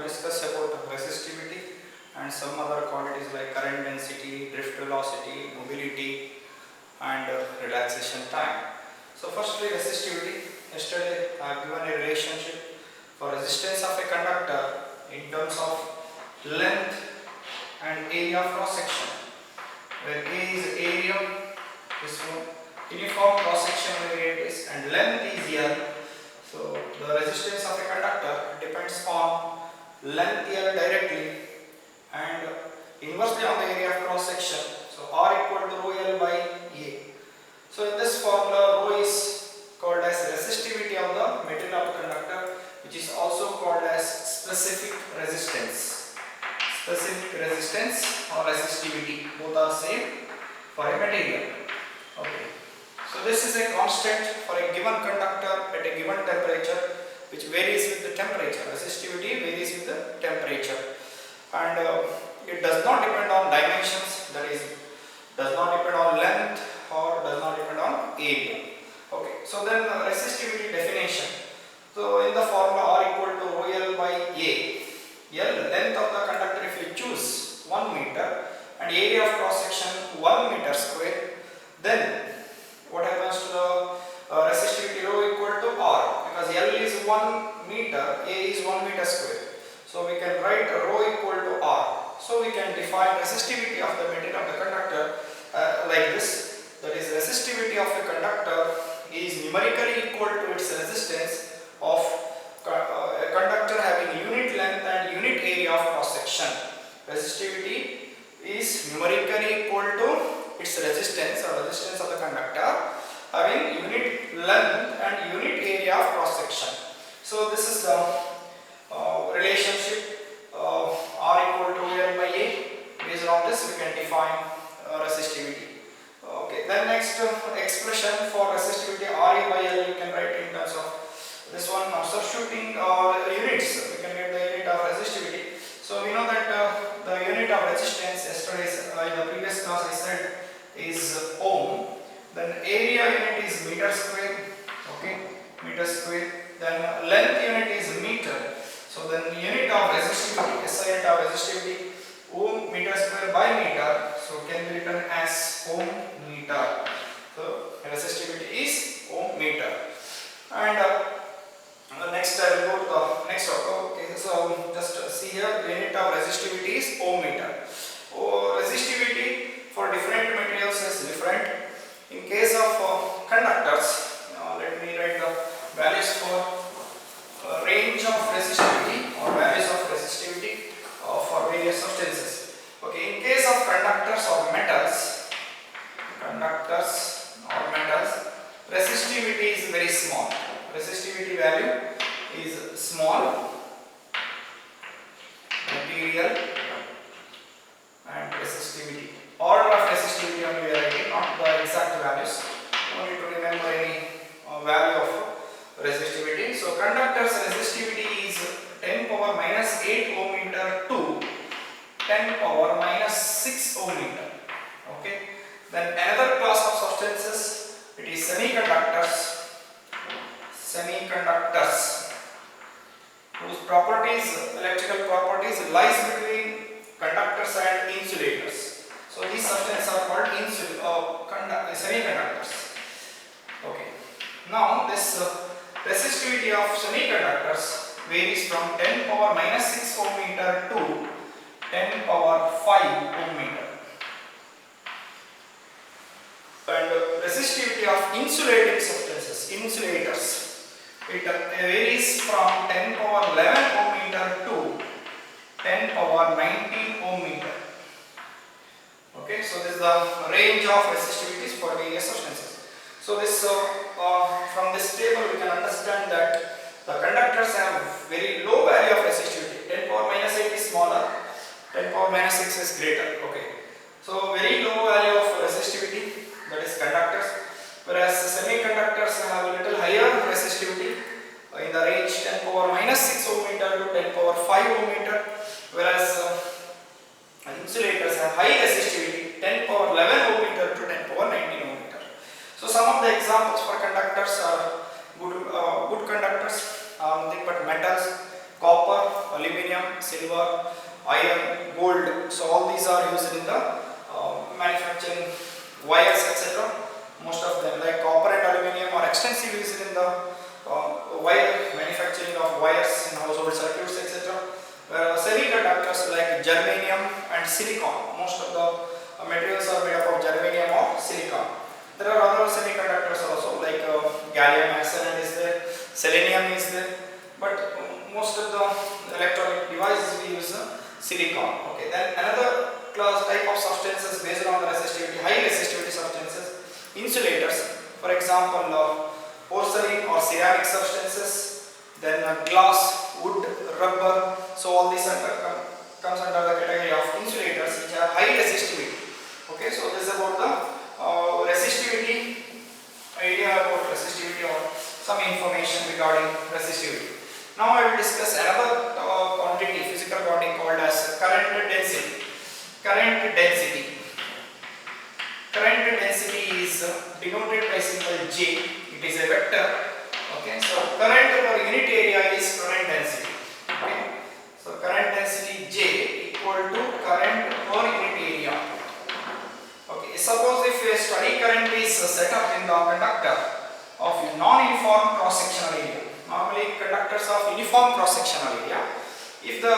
discuss about resistivity and some other quantities like current density, drift velocity, mobility and relaxation time. So firstly, resistivity. Yesterday I have given a relationship for resistance of a conductor in terms of length and area of cross section, where A is area, this one uniform cross section area it is, and length is L. So the resistance of a conductor depends on length L directly and inversely on the area of cross section. So R equal to rho L by A. So in this formula, rho is called as resistivity of the material of the conductor, which is also called as specific resistance. Specific resistance or resistivity, both are same for a material. Okay. So this is a constant for a given conductor at a given temperature, which varies with the temperature. Resistivity varies with the temperature, and it does not depend on dimensions, that is, does not depend on length or does not depend on area. Okay. So then resistivity definition. So in the formula R equal to rho L by A. L, length of the conductor if you choose 1 meter and area of cross section 1 meter square, then what happens to the resistivity rho equal to R, because L is 1 meter, A is 1 meter square. So we can write rho equal to R. So we can define resistivity of the material of the conductor like this. That is, resistivity of a conductor is numerically equal to its resistance of a conductor having unit length and unit area of cross section. Resistivity is numerically equal to its resistance or resistance of the conductor having unit length and unit area of cross section. So this is the relationship of R equal to L by A. Based on this we can define resistivity. Okay, then next expression for resistivity RA by L you can write in terms of this one, substituting units. We can get the unit of resistivity. So we know that the unit of resistance, yesterday in the previous class I said, is ohm. Then area unit is meter square. Okay, meter square. Then length unit is meter. So then unit of resistivity, SI unit of resistivity, ohm meter square by meter. So can be written as ohm meter. So resistivity is ohm meter. And next I will go to the next topic. Okay, so just see here, the unit of resistivity is ohm meter. Resistivity for different materials is different. In case of conductors, let me write the values for range of resistivity or values of resistivity for various substances. Okay, in case of conductors or metals, resistivity is very small. Resistivity value is small. Material and resistivity. Order of resistivity only we are writing, not the exact values. Only to remember any value of resistivity. So conductor's resistivity is 10 power minus 8 ohm meter to 10 power minus 6 ohm meter. Okay. Then another class of substances, it is semiconductors. Semiconductors, whose properties, electrical properties, lies between conductors and insulators. So these substances are called semiconductors. Okay. Now this resistivity of semiconductors varies from 10 power minus 6 ohm meter to 10 power 5 ohm meter. And resistivity of insulating substances, insulators, it varies from 10 power 11 ohm meter to 10 power 19 ohm meter. Okay, so this is the range of resistivities for various substances. So this from this table we can understand that the conductors have very low value of resistivity. 10 power minus 8 is smaller, 10 power minus 6 is greater. Okay, so very low value of resistivity, that is conductors, whereas semiconductors have a little higher resistivity in the range 10 power minus 6 ohm meter to 10 power 5 ohm meter, whereas insulators have high resistivity 10 power 11 ohm meter to 10 power 19 ohm meter. So some of the examples for conductors are good conductors, nothing but metals, copper, aluminum, silver, iron, gold. So all these are used in the manufacturing wires, etc. Most of them, like copper and aluminum, are extensively used in the wire manufacturing of wires in household circuits, etc. Semiconductors like germanium and silicon. Most of the materials are made up of germanium or silicon. There are other semiconductors also, like gallium arsenide is there, selenium is there, but most of the electronic devices we use silicon. Okay, then another class type of substances based on the resistivity, high resistivity substances, insulators. For example, porcelain or ceramic substances, then glass, wood, rubber. So all these comes under the category of insulators, which are high resistivity. Okay, so this is about the resistivity, idea about resistivity, or some information regarding resistivity. Now I will discuss another quantity, physical quantity called as current density. Current density. Current density is denoted by symbol J. It is a vector. Okay, so current per unit area is current density. Okay, so current density J equal to current per unit area. Okay, suppose if a steady current is set up in the conductor of non-uniform cross-sectional area. Normally conductors of uniform cross-sectional area. If the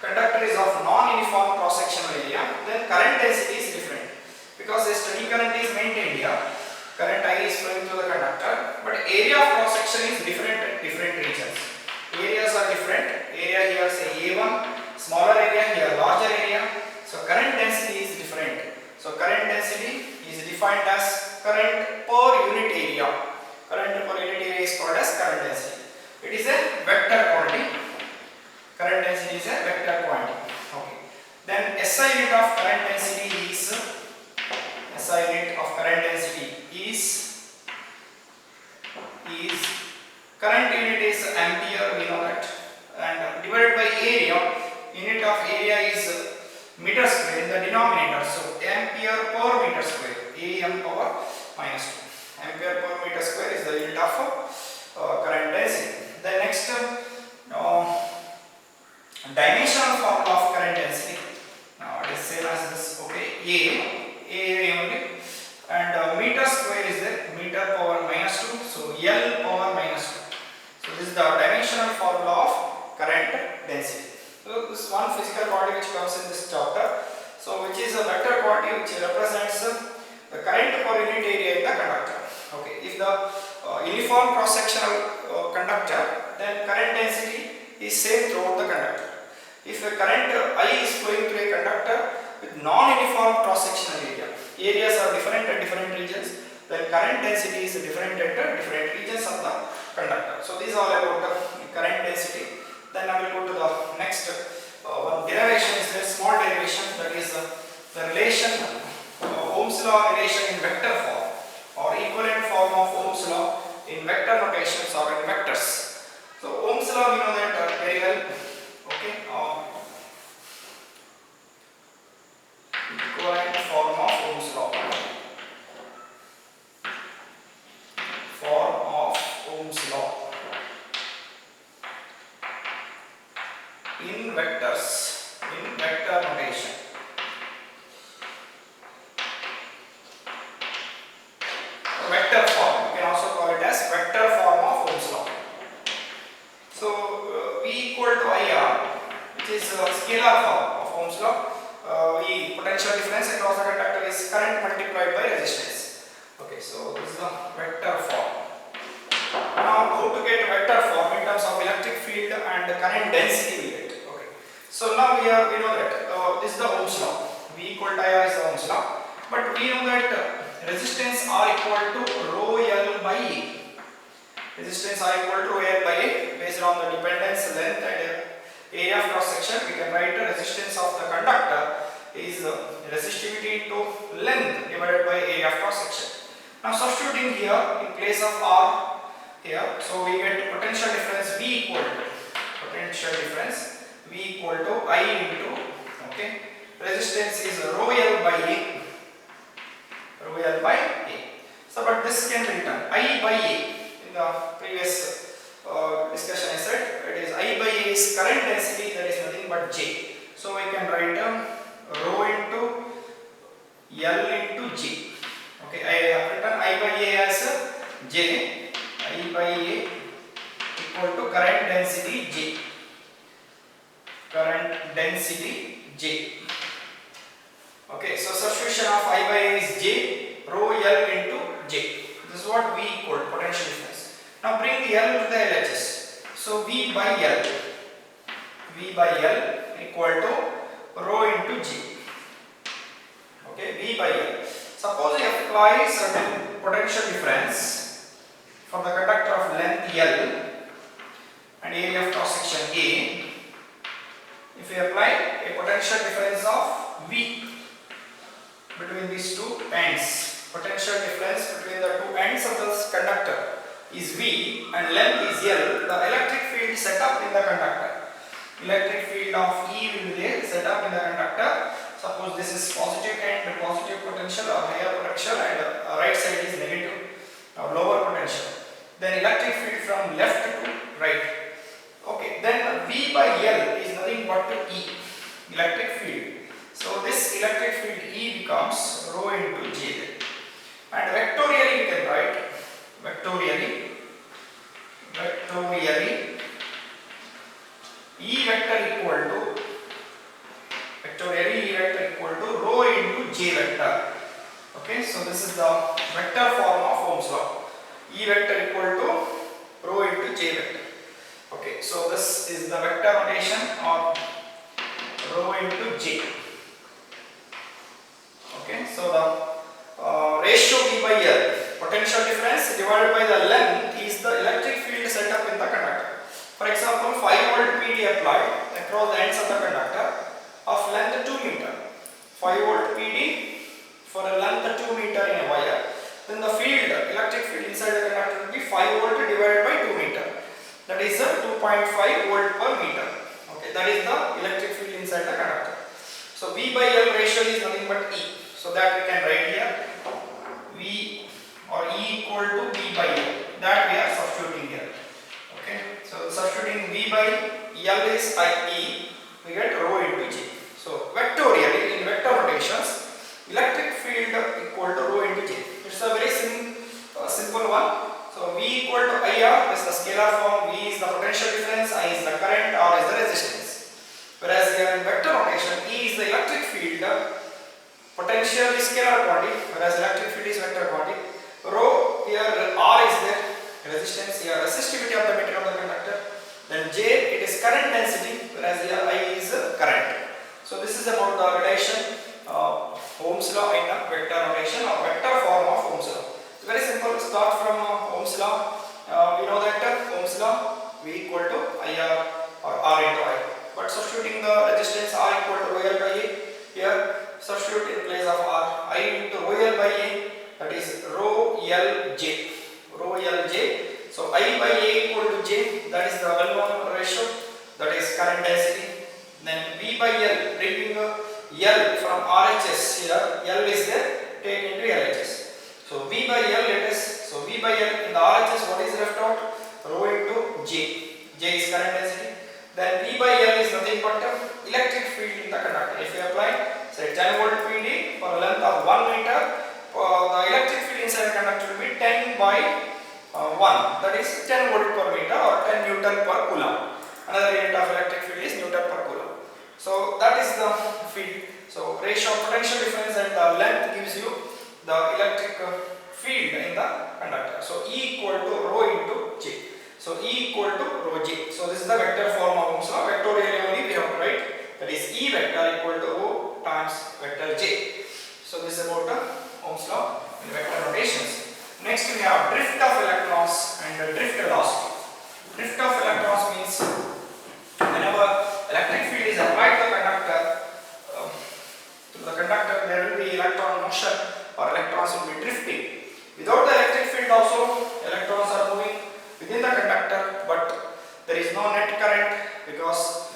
conductor is of non-uniform cross-sectional area, then current density is different, because a steady current is maintained here, current I is flowing through the conductor, but area of cross-section is different at different regions. Areas are different. Area here say A1, smaller area here, larger area. So current density is different. So current density is defined as current per unit area. Current per unit area is called as current density. It is a vector quantity. Current density is a vector quantity. Okay. Then SI unit of current density is current unit is ampere, we know that, and divided by area. Unit of area is meter square in the denominator. So ampere per meter square, am power minus 2. Ampere per meter square is the unit of current density. The next dimensional formula of current density. Now it is same as this. Okay, A only, and meter square is there, meter power minus 2. So L power minus 2. So this is the dimensional formula of current density. So this one physical quantity which comes in this chapter. So which is a vector quantity which represents the current per unit area in the conductor. Okay, if the uniform cross-sectional conductor, then current density is same throughout the conductor. If the current I is flowing through a conductor with non-uniform cross-sectional area, areas are different at different regions, then current density is different at different regions of the conductor. So these are all about the current density. Then I will go to the next one. Derivation is a small derivation, that is the relation, Ohm's law relation in vector form, or equivalent form of Ohm's law in vector notations or in vectors. So Ohm's law we know that very well. Okay, equivalent form of Ohm's law. Form of Ohm's law in vectors, in vector notation. Vector form, you can also call it as vector form of Ohm's law. So V equal to IR, which is a scalar form of Ohm's law. V, potential difference across the conductor, is current multiplied by resistance. Okay, so this is the vector form. Now how to get vector form in terms of electric field and current density we get. Okay, so now we know that this is the Ohm's law. V equal to IR is the Ohm's law, but we know that resistance R equal to rho L by A. Resistance R equal to rho L by A, based on the dependence, length and area of cross section. We can write the resistance of the conductor is resistivity into length divided by area of cross section. Now substituting here in place of R here, so we get potential difference V equal to I into, okay, resistance is rho L by A. So but this can be written I by A. In the previous discussion I said is current density, that is nothing but J. So we can write rho into L into J. Okay, I have written I by A as J. I by A equal to current density J. Current density J. Okay, so substitution of I by A is J, rho L into J. This is what V equal to potential difference. Now bring the L to the LHS. So V by L equal to rho into J. Okay, V by L. Suppose you apply certain potential difference for the conductor of length L and area of cross section A. If we apply a potential difference of V between these two ends, potential difference between the two ends of this conductor is V and length is L, the electric field set up in the conductor. Electric field of E will be there set up in the conductor. Suppose this is positive end, positive potential or higher potential, and right side is negative or lower potential. Then electric field from left to right. Okay, then V by L is nothing but E, electric field. So this electric field E becomes rho into J. And vectorially we can write vectorially E vector equal to rho into J vector. Okay, so this is the vector form of Ohm's law. E vector equal to rho into J vector. Okay, so this is the vector notation of rho into J. Okay, so the ratio V by L, potential difference divided by the length, is the electric field set up in the conductor. For example, 5 volt PD applied across the ends of the conductor of length 2 meter. 5 volt PD for a length 2 meter in a wire. Then the field, electric field inside the conductor will be 5 volt divided by 2 meter. That is 2.5 volt per meter. Okay, that is the electric field inside the conductor. So V by L ratio is nothing but E. So that we can write here V or E equal to V by L. That we are substituting here. Okay, so substituting V by L is IE, we get rho into J. So vectorially, in vector notations, electric field equal to rho into J. It's a very simple one. So V equal to IR is the scalar form, V is the potential difference, I is the current, R is the resistance. Whereas here in vector notation, E is the electric field, potential is scalar quantity, whereas electric field is vector quantity. Rho, here R is there, resistance, here resistivity of the material of the conductor. Then J, it is current density, whereas here I is current. So this is about the relation of Ohm's law in a vector notation or vector form of Ohm's law. It's very simple. Start from Ohm's law. We know that Ohm's law, V equal to IR or R into I. But substituting the resistance R equal to rho L by A, here substitute in place of R I into rho L by A, that is rho L J. Rho L J. So I by A equal to J, that is the well-known ratio, that is current density. Then V by L, bringing L from RHS here, L is there, take into LHS. So V by L, let us, so V by L in the RHS, what is left out? Rho into J. J is current density. Then V by L is nothing but electric field in the conductor. If you apply, say 10 volt PD for a length of 1 meter, the electric field inside the conductor will be 10 by 1. That is 10 volt per meter or 10 Newton per coulomb. Another unit of electric field is Newton per coulomb. So that is the field. So ratio of potential difference and the length gives you the electric field in the conductor. So E equal to rho into J. So E equal to rho J. So this is the vector form of Ohm's law. Vectorially only we have to write, that is E vector equal to rho times vector J. So this is about the Ohm's law in vector notations. Next we have drift of electrons and drift velocity. Drift of electrons means whenever electric field is applied to the conductor, there will be electron motion or electrons will be drifting. Without the electric field also, electrons are moving within the conductor, but there is no net current, because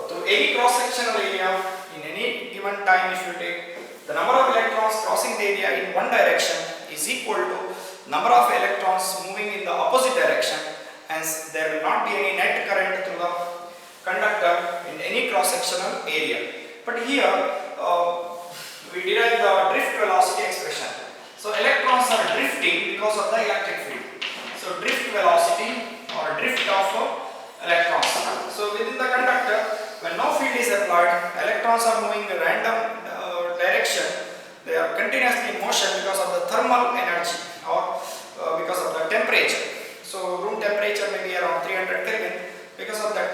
through any cross-sectional area in any given time, if you take the number of electrons crossing the area in one direction is equal to number of electrons moving in the opposite direction. Hence there will not be any net current through the conductor in any cross-sectional area. But here we derive the drift velocity expression. So electrons are drifting because of the electric field. So drift velocity or drift of electrons. So within the conductor, when no field is applied, electrons are moving in a random direction. They are continuously in motion because of the thermal energy or because of the temperature. So room temperature may be around 300 Kelvin. Because of that,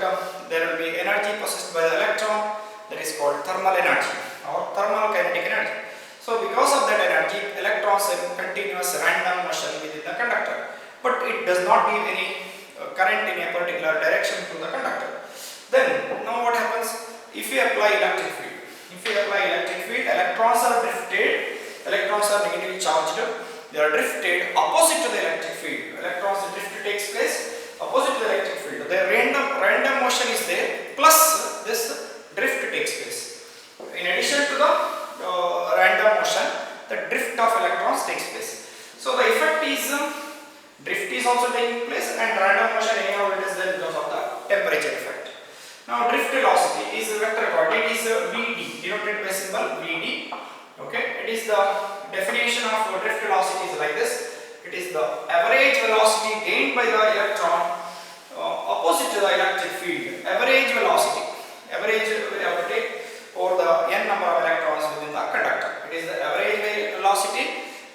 there will be energy possessed by the electron, that is called thermal energy or thermal kinetic energy. So because of that energy, electrons are in continuous random motion within the conductor, but it does not give any current in a particular direction to the conductor. Then now what happens if we apply electric field? If we apply electric field, electrons are drifted, electrons are negatively charged, they are drifted opposite to the electric field. Electrons drift takes place opposite to the electric field. The random motion is there, plus this drift takes place. In addition to the random motion, the drift of electrons takes place. So the effect is drift is also taking place, and random motion anyhow it is there because of the temperature effect. Now drift velocity is a vector coordinate, it is Vd, denoted by symbol Vd. Okay, it is the definition of drift velocity is like this. It is the average velocity gained by the electron opposite to the electric field. Average velocity, average we have to take over the n number of electrons within the conductor. It is the average velocity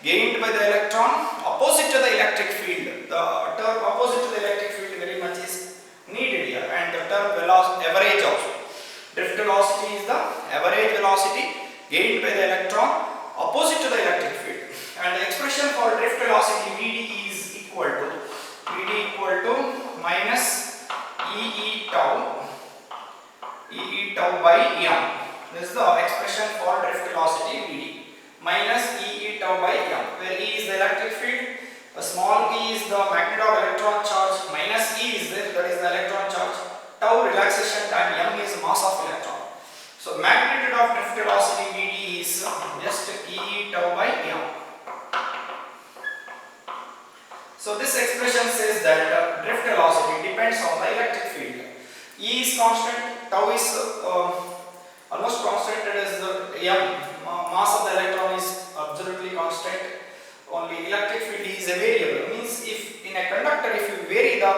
gained by the electron opposite to the electric field. The term opposite to the electric field very much is needed here, and the term average also. Drift velocity is the average velocity gained by the electron opposite to the electric field. And the expression for drift velocity Vd is equal to minus E tau by m. This is the expression for drift velocity Vd. Minus E tau by m, where E is the electric field, a small e is the magnitude of electron charge, minus E is there, that is the electron charge, tau relaxation time, m is mass of electron. So magnitude of drift velocity Vd is just E tau by m. So this expression says that drift velocity depends on the electric field. E is constant, tau is almost constant, that is the m, mass of the electron is absolutely constant. Only electric field is a variable. Means if in a conductor, if you vary the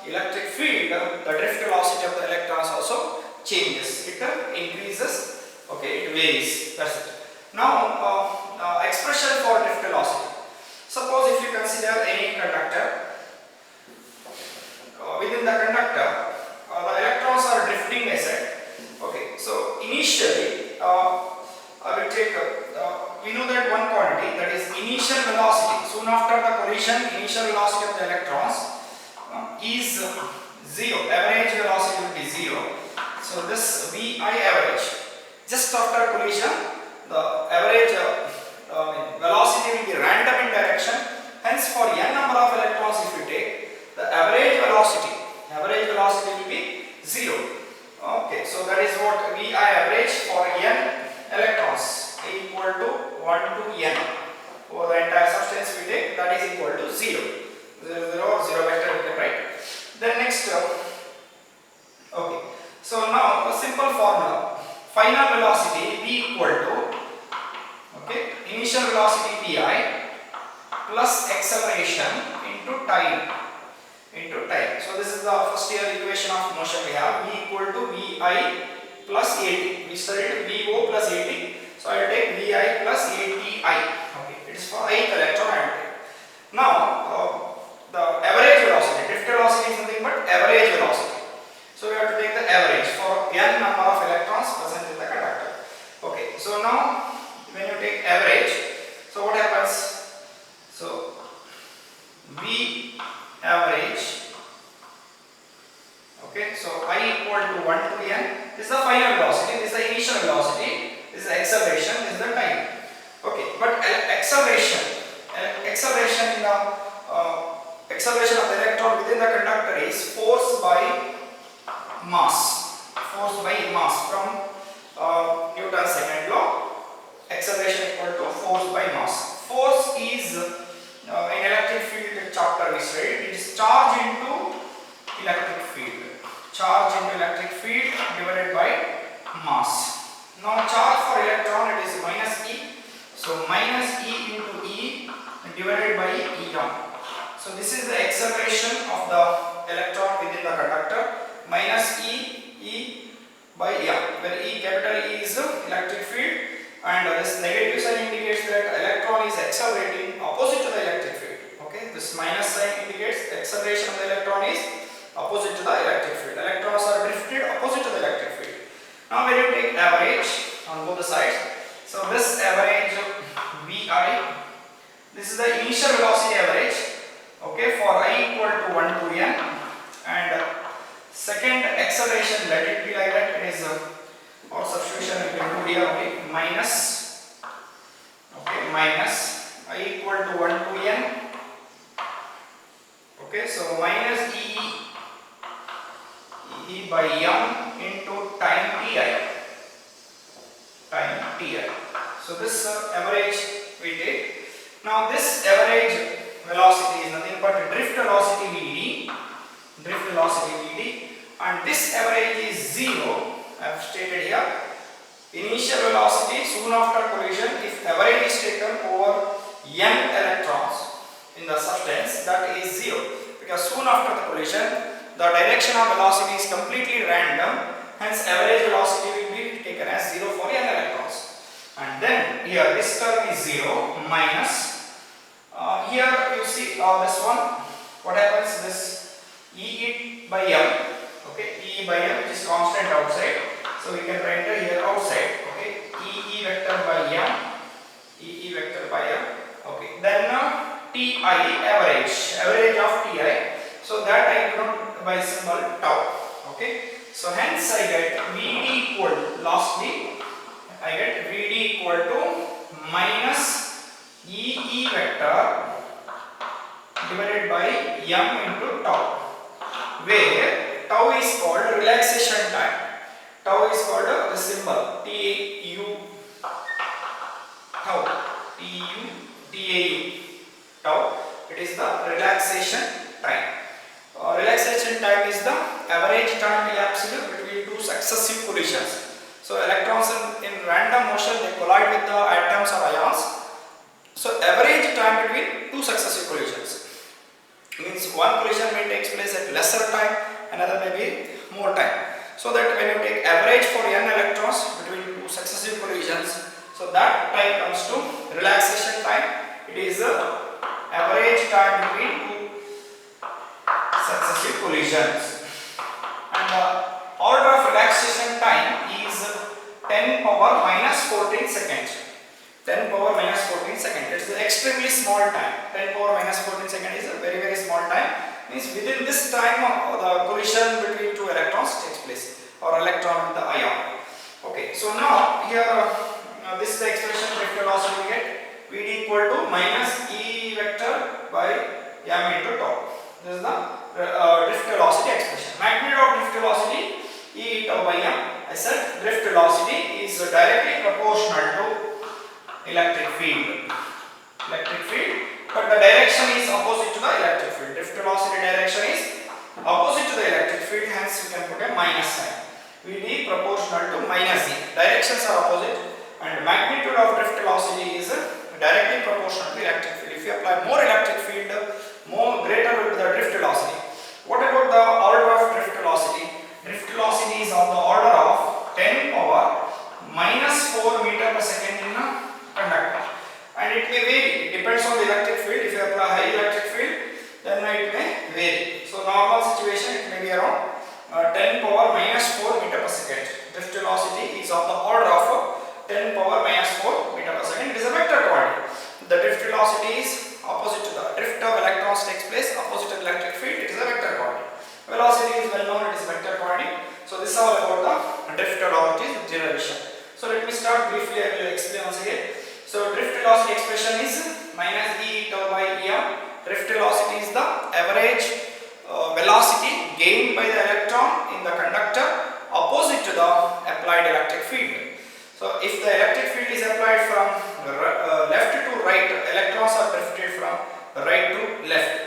electric field, the drift velocity of the electrons also changes. It increases. Okay, it varies. That's it. Now, expression for drift velocity. Suppose if you consider any conductor, within the conductor, the electrons are drifting aside. Okay, so initially, I will take. We know that one quantity, that is initial velocity. Soon after the collision, initial velocity of the electrons is 0. Average velocity will be 0. So this Vi average. Just after collision, the average velocity will be random in direction. Hence, for n number of electrons, if you take the average velocity will be 0. Okay, so that is what Vi average for n electrons equal to 1 to n. For the entire substance we take, that is equal to 0. 0, 0 vector we can write. Then next, okay. So now a simple formula. Final velocity V equal to, okay, initial velocity Vi plus acceleration into time. So this is the first year equation of motion we have. V equal to Vi plus At. We studied Vo plus At. So I will take Vi plus Ati. Okay, it is for ith electron. Now the average velocity, drift velocity is nothing but average velocity. So we have to take the average for n number of electrons present in the conductor. Okay, so now when you take average, so what happens? So V average. Okay, so I equal to 1 to n. This is the final velocity, this is the initial velocity, this is the acceleration, this is the time. Okay, but acceleration in the acceleration of the electron within the conductor is force by mass from Newton's second law. Acceleration equal to force by mass. Force is in electric field chapter we studied, it is charge into electric field. charge into electric field divided by mass. Now charge for electron, it is minus E. So minus E into E divided by Em. So this is the acceleration of the electron within the conductor. Minus E by M, where E, capital E is the electric field, and this negative sign indicates that electron is accelerating opposite to the electric field. Okay, this minus sign indicates the acceleration of the electron is opposite to the electric field. Electrons are drifted opposite to the electric field. Now when you take average on both the sides, so this average Vi, this is the initial velocity average, okay, for I equal to 1 to n, and second acceleration, let it be like that, it is or substitution we can do here, okay, minus I equal to 1 to n, okay, so minus E by m into time ti. So this average we take. Now this average velocity is nothing but drift velocity Vd, and this average is 0. I have stated here. Initial velocity soon after collision, if average is taken over n electrons in the substance, that is 0, because soon after the collision the direction of velocity is completely random, hence average velocity will be taken as 0 for n electrons. And then here this term is 0 minus here you see this one, what happens, this E by m, okay, E by m, which is constant outside, so we can write it here outside, okay, E vector by m, okay, then Ti average of Ti, so that I denote by symbol tau, okay, so hence I get Vd equal, lastly I get Vd equal to minus E vector divided by m into tau, where tau is called relaxation time. Tau is called the symbol tau. It is the relaxation time. Relaxation time is the average time elapsed between two successive collisions. So electrons in random motion, they collide with the atoms or ions. So average time between two successive collisions means one collision may take place at lesser time, another may be more time. So that when you take average for n electrons between two successive collisions, so that time comes to relaxation time. It is average time between two successive collisions, and the order of relaxation time is 10 power minus 14 seconds. 10 power minus 14 seconds. It is an extremely small time. 10 power minus 14 seconds is a very small time. Means within this time the collision between two electrons takes place, or electron with the ion. Okay, so now here this is the expression drift velocity we get. Vd equal to minus E vector by m into tau. This is the drift velocity expression. Magnitude of drift velocity E tau by m. I said drift velocity is directly proportional to electric field, but the direction is opposite to the electric field. Drift velocity direction is opposite to the electric field, hence we can put a minus sign. Vd proportional to minus E. Directions are opposite, and magnitude of drift velocity is directly proportional to electric field. If you apply more electric field, more greater will be the drift velocity. What about the order of drift velocity? Drift velocity is of the order of 10 power minus 4 meter per second in a conductor, and it may vary. It depends on the electric field. If you apply high electric field, then it may vary. So normal situation, it may be around 10 power minus 4 meter per second. Drift velocity is of the order of 10 power minus 4 meter per second. It is a vector quantity. The drift velocity is opposite to the drift of electrons takes place opposite to the electric field. It is a vector quantity. Velocity is well known. It is a vector quantity. So this is all about the drift velocity generation. So let me start briefly. I will explain once again. So drift velocity expression is minus E tau by em. Drift velocity is the average velocity gained by the electron in the conductor opposite to the applied electric field. So if the electric field is applied from left to right, electrons are drifted from right to left.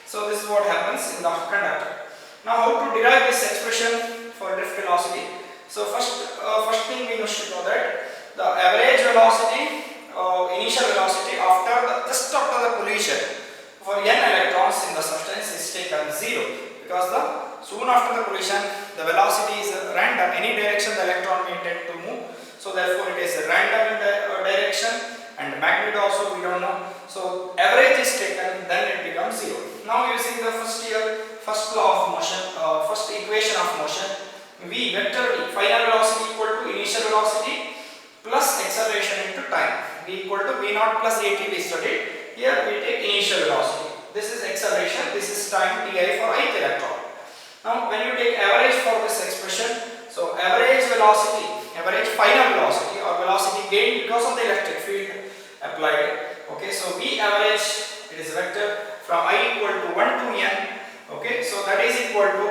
So this is what happens in the conductor. Now how to derive this expression for drift velocity, so first thing we must know that the average velocity, initial velocity just after the collision for n electrons in the substance is taken 0, because soon after the collision the velocity is random, any direction the electron may tend to move, so therefore it is random in the direction, and magnitude also we don't know, so average is taken, then it becomes 0. Now using the first law of motion, first equation of motion, v vector v, final velocity equal to initial velocity plus acceleration into time, v equal to v naught plus at we studied. Here we take initial velocity, this is acceleration, this is time ti for ith electron. Now when you take average for this expression, so average velocity, average final velocity or velocity gained because of the electric field applied, okay, so v average, it is vector from I equal to 1 to n, okay, so that is equal to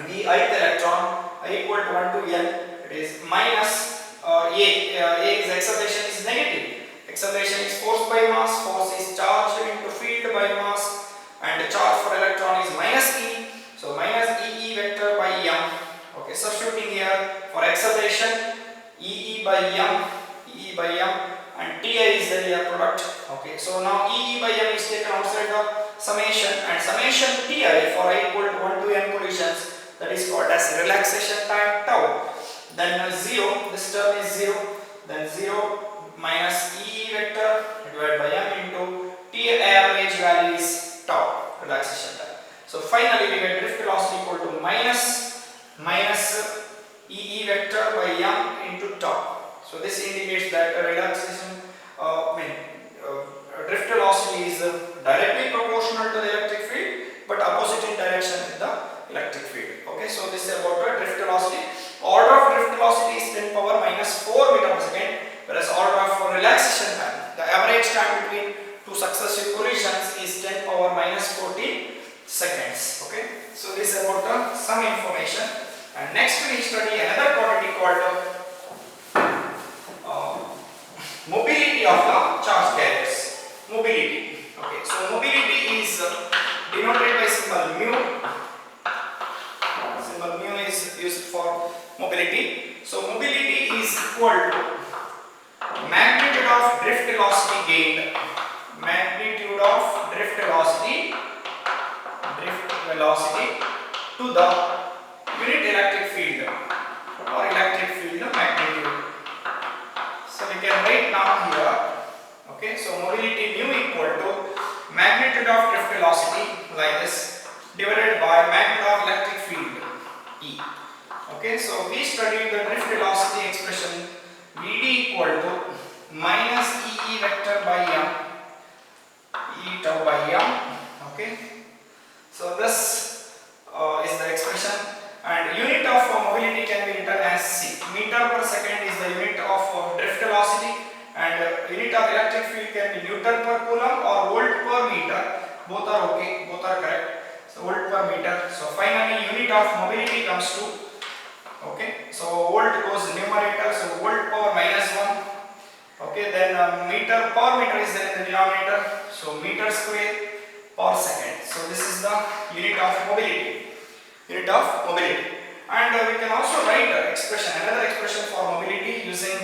v ith electron, I equal to 1 to n, it is minus a is acceleration is negative, acceleration is force by mass, force is charge into field by mass, and the charge for electron is minus e, so minus e vector by m, okay, substituting here for acceleration e by m, and ti is the real product, okay, so now e by m is taken outside the summation, and summation ti for I equal to 1 to n collisions, that is called as relaxation time tau, then 0, this term is 0, then 0 minus e vector divided by m into t average value is tau, relaxation time. So finally we get drift velocity equal to minus e vector by m into tau. So this indicates that relaxation, drift velocity is directly proportional to the electric field, but opposite in direction with the electric field. Okay, so this is about the drift velocity. Order of drift velocity is 10 power minus 4 meter per second, whereas order of relaxation time, the average time between two successive collisions is 10 power minus 14 seconds. Okay, so this is about some information, and next we study another property called mobility of the charge carriers. Mobility. Okay, so mobility is denoted by symbol mu. Symbol mu is used for mobility. So mobility is equal to magnitude of drift velocity gained, magnitude of drift velocity to the unit electric field or electric field magnitude. So we can write now here, okay, so mobility mu equal to magnitude of drift velocity like this divided by magnitude of electric field E. Okay, so we studied the drift velocity expression Vd equal to minus E vector by m, E tau by m. Okay, so this is the expression, and unit of mobility can be written as c. Meter per second is the unit of drift velocity, and unit of electric field can be Newton per coulomb or volt per meter. Both are okay, both are correct. So volt per meter. So finally unit of mobility comes to, okay, so volt goes numerator, so volt power minus 1. Okay, then meter per meter is there in the denominator, so meter square per second. So this is the unit of mobility. Unit of mobility. And we can also write another expression for mobility using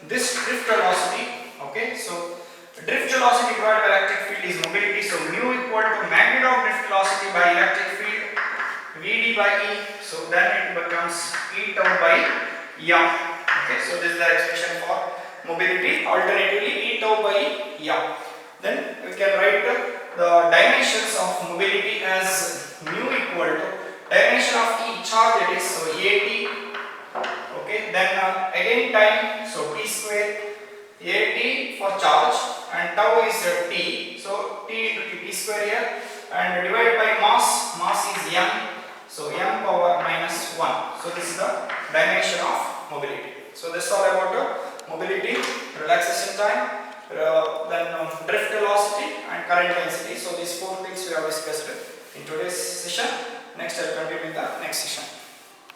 this drift velocity. Okay, so drift velocity divided by electric field is mobility. So mu equal to magnitude of drift velocity by electric field Vd by E. So then it becomes E tau by m. Okay, so this is the expression for mobility. Alternatively, E tau by m. Then we can write the dimensions of mobility as mu equal to dimension of E charge, it is so at. Okay, then again time, so t square, at for charge, and tau is t, so t into t square here, and divided by mass is m, so m power minus 1. So this is the dimension of mobility. So this is all about mobility, relaxation time, then drift velocity and current density. So these four things we have discussed in today's session. Next I will continue in the next session.